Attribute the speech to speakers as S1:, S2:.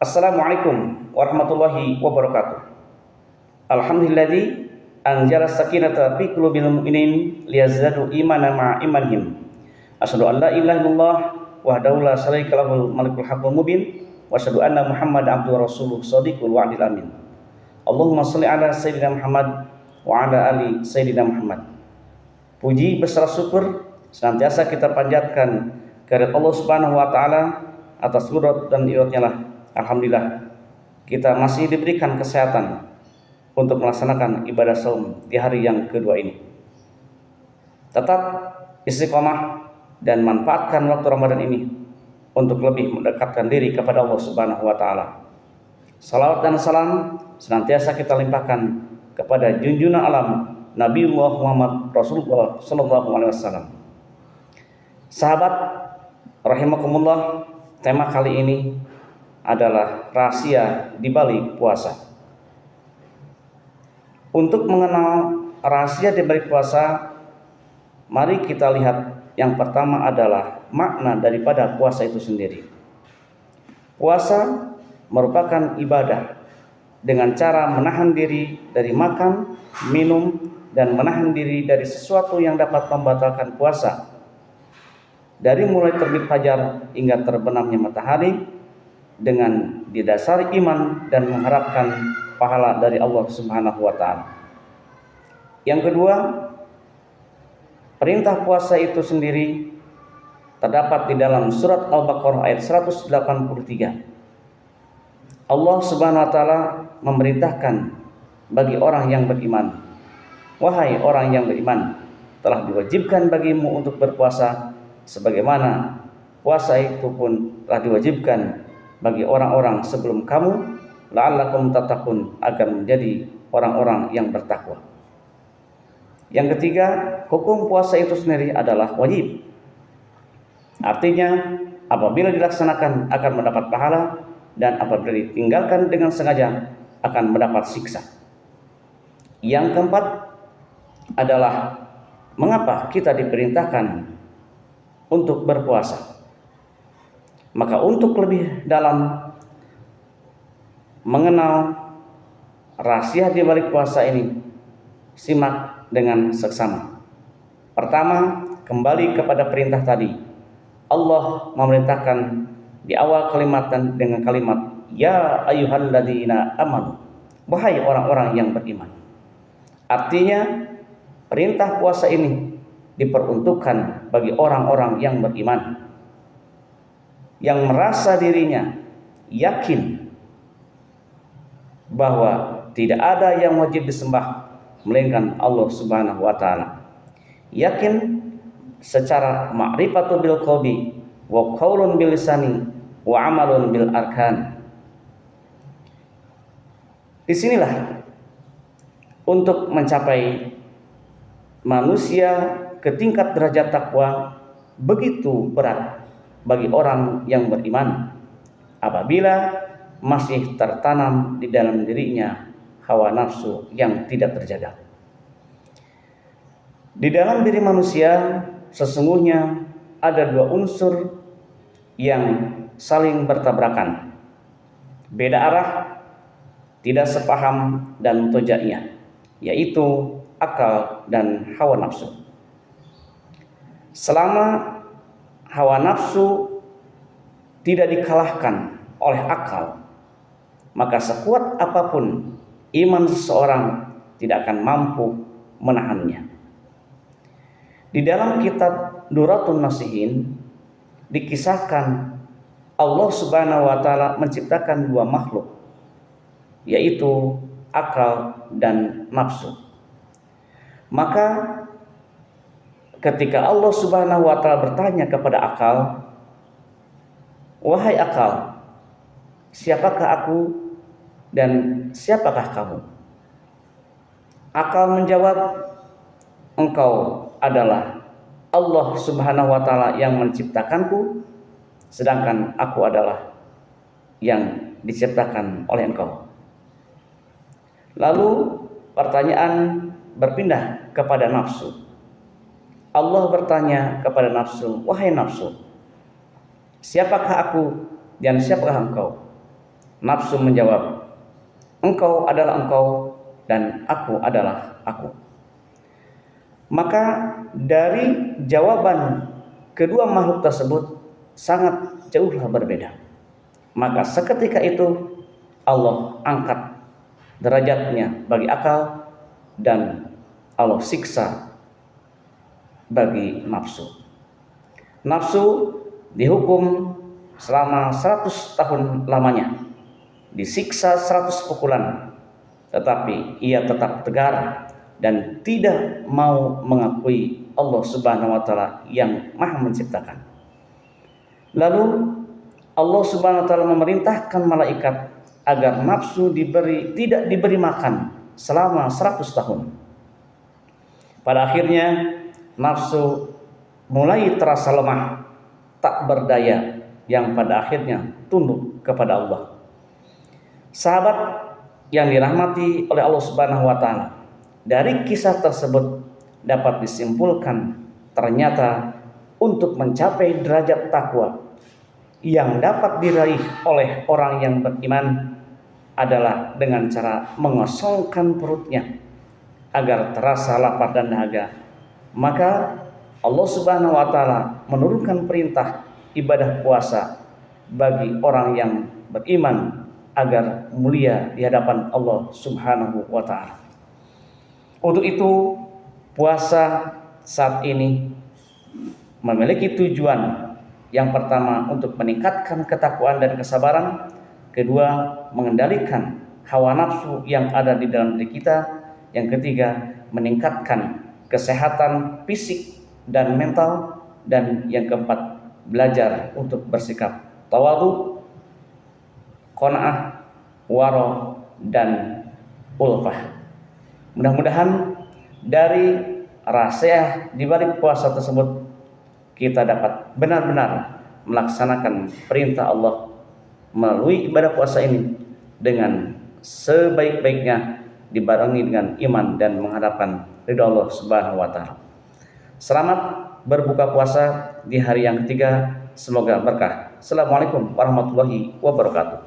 S1: Assalamualaikum warahmatullahi wabarakatuh. Alhamdulilladzi anzala sakinata fi qulubil mu'minin liyazdadu imanan ma'a imanihim. Asyhadu an la ilaha illallah wahdahu la syarika lahul malikul haqqul mubin wa asyhadu anna Muhammadan abduhu wa rasuluhu shadiqul wa'dil amin. Allahumma shalli ala sayyidina Muhammad wa ala ali sayyidina Muhammad. Puji beserta syukur senantiasa kita panjatkan kehadirat Allah Subhanahu wa taala atas qudrat dan iradnya lah. Alhamdulillah kita masih diberikan kesehatan untuk melaksanakan ibadah saum di hari yang kedua ini. Tetap istiqomah dan manfaatkan waktu Ramadan ini untuk lebih mendekatkan diri kepada Allah Subhanahu wa taala. Salawat dan salam senantiasa kita limpahkan kepada junjungan alam Nabiullah Muhammad Rasulullah sallallahu alaihi wasallam. Sahabat rahimakumullah, tema kali ini adalah rahasia di balik puasa. Untuk mengenal rahasia di balik puasa, mari kita lihat yang pertama adalah makna daripada puasa itu sendiri. Puasa merupakan ibadah dengan cara menahan diri dari makan, minum, dan menahan diri dari sesuatu yang dapat membatalkan puasa. Dari mulai terbit fajar hingga terbenamnya matahari, dengan didasari iman dan mengharapkan pahala dari Allah Subhanahu wa taala. Yang kedua, perintah puasa itu sendiri terdapat di dalam surat Al-Baqarah ayat 183. Allah Subhanahu wa taala memerintahkan bagi orang yang beriman, "Wahai orang yang beriman, telah diwajibkan bagimu untuk berpuasa sebagaimana puasa itu pun telah diwajibkan bagi orang-orang sebelum kamu, la'allakum tattaqun, agar menjadi orang-orang yang bertakwa." Yang ketiga, hukum puasa itu sendiri adalah wajib. Artinya, apabila dilaksanakan akan mendapat pahala, dan apabila ditinggalkan dengan sengaja akan mendapat siksa. Yang keempat adalah mengapa kita diperintahkan untuk berpuasa. Maka untuk lebih dalam mengenal rahasia di balik puasa ini, simak dengan seksama. Pertama, kembali kepada perintah tadi. Allah memerintahkan di awal kalimat dengan kalimat ya ayyuhalladzina amanu, wahai orang-orang yang beriman. Artinya perintah puasa ini diperuntukkan bagi orang-orang yang beriman, yang merasa dirinya yakin bahwa tidak ada yang wajib disembah melainkan Allah Subhanahu wa taala. Yakin secara ma'rifatu bil qalbi wa qaulun bil lisani wa amalun bil arkan. Disinilah untuk mencapai manusia ke tingkat derajat takwa begitu berat bagi orang yang beriman apabila masih tertanam di dalam dirinya hawa nafsu yang tidak terjaga. Di dalam diri manusia sesungguhnya ada dua unsur yang saling bertabrakan, beda arah, tidak sepaham dan mutojaiyah, yaitu akal dan hawa nafsu. Selama hawa nafsu tidak dikalahkan oleh akal, maka sekuat apapun iman seseorang tidak akan mampu menahannya. Di dalam kitab Duratun Nasihin dikisahkan Allah Subhanahu wa taala menciptakan dua makhluk, yaitu akal dan nafsu. Maka ketika Allah Subhanahu wa taala bertanya kepada akal, "Wahai akal, siapakah aku dan siapakah kamu?" Akal menjawab, "Engkau adalah Allah Subhanahu wa taala yang menciptakanku, sedangkan aku adalah yang diciptakan oleh engkau." Lalu pertanyaan berpindah kepada nafsu. Allah bertanya kepada nafsu, "Wahai nafsu, siapakah aku dan siapakah engkau?" Nafsu menjawab, engkau adalah engkau dan aku adalah aku. Maka dari jawaban kedua makhluk tersebut sangat jauhlah berbeda. Maka seketika itu Allah angkat derajatnya bagi akal dan Allah siksa bagi nafsu. Nafsu dihukum selama 100 tahun lamanya, disiksa 100 pukulan, tetapi ia tetap tegar dan tidak mau mengakui Allah Subhanahu wa taala yang Maha menciptakan. Lalu Allah Subhanahu wa taala memerintahkan malaikat agar nafsu tidak diberi makan selama 100 tahun. Pada akhirnya nafsu mulai terasa lemah, tak berdaya, yang pada akhirnya tunduk kepada Allah. Sahabat yang dirahmati oleh Allah Subhanahu wa taala, dari kisah tersebut dapat disimpulkan ternyata untuk mencapai derajat takwa yang dapat diraih oleh orang yang beriman adalah dengan cara mengosongkan perutnya agar terasa lapar dan dahaga. Maka Allah Subhanahu wa taala menurunkan perintah ibadah puasa bagi orang yang beriman agar mulia di hadapan Allah Subhanahu wa taala. Untuk itu, puasa saat ini memiliki tujuan. Yang pertama, untuk meningkatkan ketakwaan dan kesabaran. Kedua, mengendalikan hawa nafsu yang ada di dalam diri kita. Yang ketiga, meningkatkan kesehatan fisik dan mental. Dan yang keempat, belajar untuk bersikap tawadhu, qanaah, waro, dan ulfah. Mudah-mudahan dari rahasia di balik puasa tersebut kita dapat benar-benar melaksanakan perintah Allah melalui ibadah puasa ini dengan sebaik-baiknya, dibarengi dengan iman dan mengharapkan ridha Allah Subhanahu wa taala. Selamat berbuka puasa di hari yang ketiga, semoga berkah. Assalamualaikum warahmatullahi wabarakatuh.